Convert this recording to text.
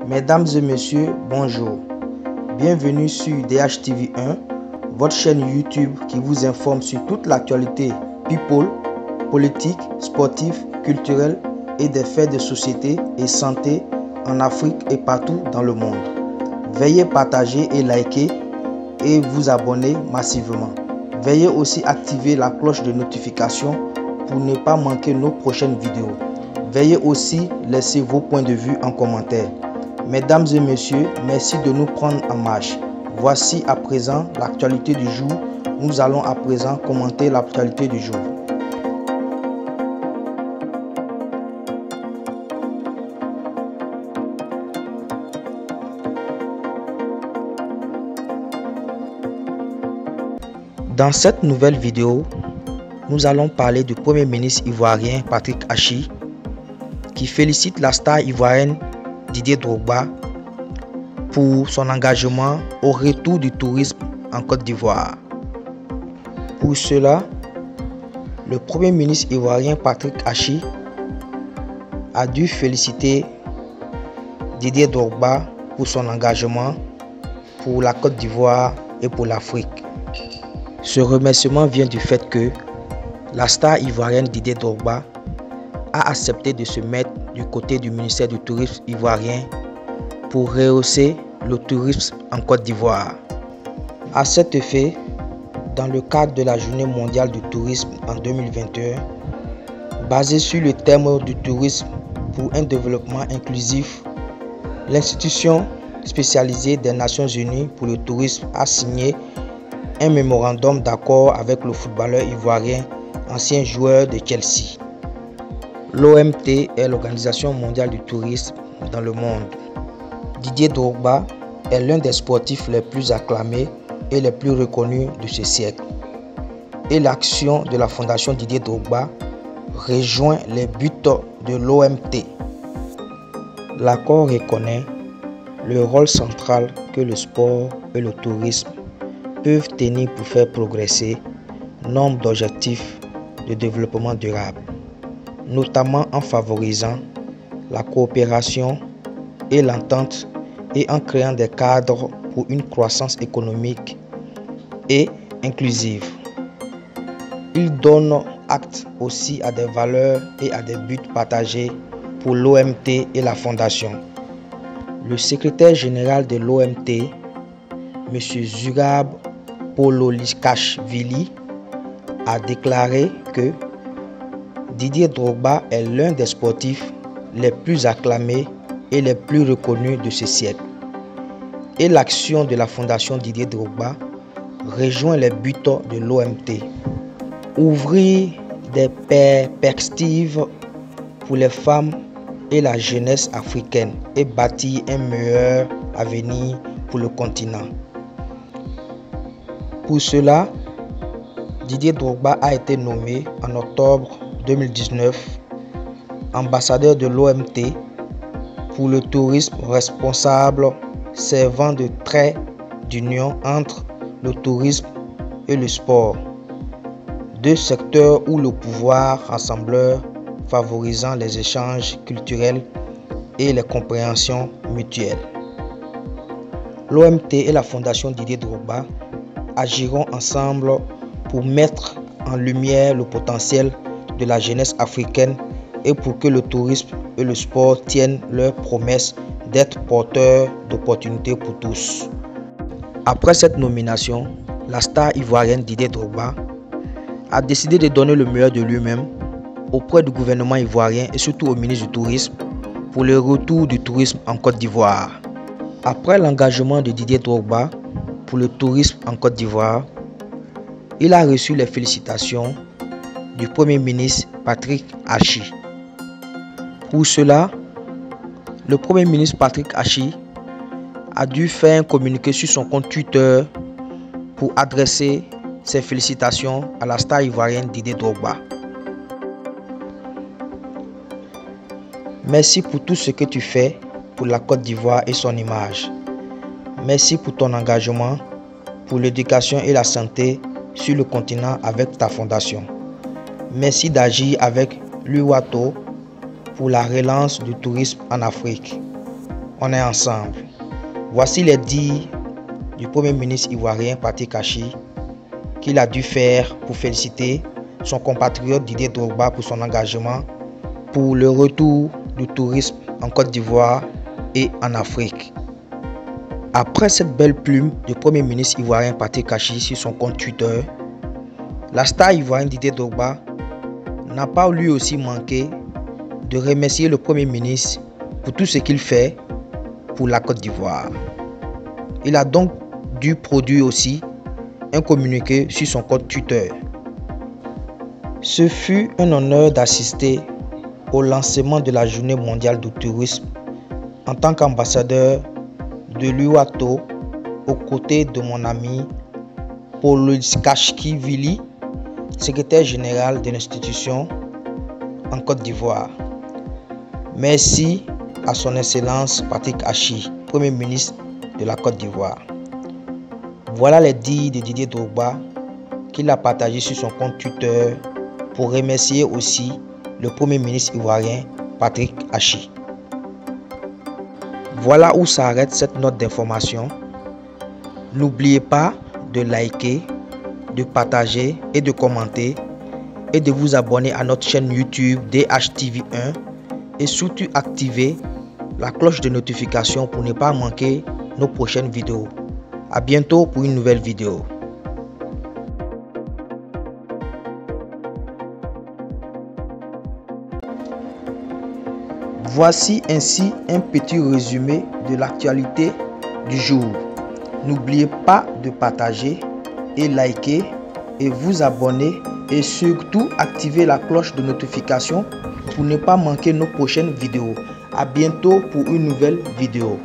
Mesdames et messieurs, bonjour. Bienvenue sur DHTV1, votre chaîne YouTube qui vous informe sur toute l'actualité people, politique, sportive, culturelle et des faits de société et santé en Afrique et partout dans le monde. Veuillez partager et liker et vous abonner massivement. Veuillez aussi activer la cloche de notification pour ne pas manquer nos prochaines vidéos. Veuillez aussi laisser vos points de vue en commentaire. Mesdames et messieurs, merci de nous prendre en marche. Voici à présent l'actualité du jour. Nous allons à présent commenter l'actualité du jour. Dans cette nouvelle vidéo, nous allons parler du Premier ministre ivoirien Patrick Achi qui félicite la star ivoirienne Didier Drogba pour son engagement au retour du tourisme en Côte d'Ivoire. Pour cela, le Premier ministre ivoirien Patrick Achi a dû féliciter Didier Drogba pour son engagement pour la Côte d'Ivoire et pour l'Afrique. Ce remerciement vient du fait que la star ivoirienne Didier Drogba a accepté de se mettre du côté du ministère du Tourisme ivoirien pour rehausser le tourisme en Côte d'Ivoire. À cet effet, dans le cadre de la Journée mondiale du tourisme en 2021, basée sur le thème du tourisme pour un développement inclusif, l'institution spécialisée des Nations Unies pour le tourisme a signé un mémorandum d'accord avec le footballeur ivoirien, ancien joueur de Chelsea. L'OMT est l'Organisation mondiale du tourisme dans le monde. Didier Drogba est l'un des sportifs les plus acclamés et les plus reconnus de ce siècle. Et l'action de la Fondation Didier Drogba rejoint les buts de l'OMT. L'accord reconnaît le rôle central que le sport et le tourisme peuvent tenir pour faire progresser nombre d'objectifs de développement durable, notamment en favorisant la coopération et l'entente et en créant des cadres pour une croissance économique et inclusive. Il donne acte aussi à des valeurs et à des buts partagés pour l'OMT et la Fondation. Le secrétaire général de l'OMT, M. Zurab Pololiskashvili, a déclaré que Didier Drogba est l'un des sportifs les plus acclamés et les plus reconnus de ce siècle. Et l'action de la Fondation Didier Drogba rejoint les buts de l'OMT. Ouvrir des perspectives pour les femmes et la jeunesse africaine et bâtir un meilleur avenir pour le continent. Pour cela, Didier Drogba a été nommé en octobre 2019 ambassadeur de l'OMT pour le tourisme responsable, servant de trait d'union entre le tourisme et le sport, deux secteurs où le pouvoir rassembleur favorisant les échanges culturels et les compréhensions mutuelles. L'OMT et la Fondation Didier Drogba agiront ensemble pour mettre en lumière le potentiel de la jeunesse africaine et pour que le tourisme et le sport tiennent leur promesse d'être porteurs d'opportunités pour tous. Après cette nomination, la star ivoirienne Didier Drogba a décidé de donner le meilleur de lui-même auprès du gouvernement ivoirien et surtout au ministre du Tourisme pour le retour du tourisme en Côte d'Ivoire. Après l'engagement de Didier Drogba pour le tourisme en Côte d'Ivoire, il a reçu les félicitations du Premier ministre Patrick Achi. Pour cela, le Premier ministre Patrick Achi a dû faire un communiqué sur son compte Twitter pour adresser ses félicitations à la star ivoirienne Didier Drogba. Merci pour tout ce que tu fais pour la Côte d'Ivoire et son image. Merci pour ton engagement pour l'éducation et la santé sur le continent avec ta fondation. Merci d'agir avec l'UWATO pour la relance du tourisme en Afrique. on est ensemble. Voici les dires du Premier ministre ivoirien Patrick Achi qu'il a dû faire pour féliciter son compatriote Didier Drogba pour son engagement pour le retour du tourisme en Côte d'Ivoire et en Afrique. Après cette belle plume du Premier ministre ivoirien Patrick Achi sur son compte Twitter, la star ivoirienne Didier Drogba n'a pas lui aussi manqué de remercier le Premier ministre pour tout ce qu'il fait pour la Côte d'Ivoire. Il a donc dû produire aussi un communiqué sur son compte Twitter. Ce fut un honneur d'assister au lancement de la Journée mondiale du tourisme en tant qu'ambassadeur de l'UATO aux côtés de mon ami Poloskashvili, secrétaire général de l'institution en Côte d'Ivoire. Merci à son Excellence Patrick Achi, Premier ministre de la Côte d'Ivoire. Voilà les dires de Didier Drogba qu'il a partagé sur son compte Twitter pour remercier aussi le Premier ministre ivoirien Patrick Achi. Voilà où s'arrête cette note d'information. N'oubliez pas de liker, de partager et de commenter et de vous abonner à notre chaîne YouTube DHTV1 et surtout activer la cloche de notification pour ne pas manquer nos prochaines vidéos. À bientôt pour une nouvelle vidéo. Voici ainsi un petit résumé de l'actualité du jour. N'oubliez pas de partager et liker et vous abonner et surtout activer la cloche de notification pour ne pas manquer nos prochaines vidéos. À bientôt pour une nouvelle vidéo.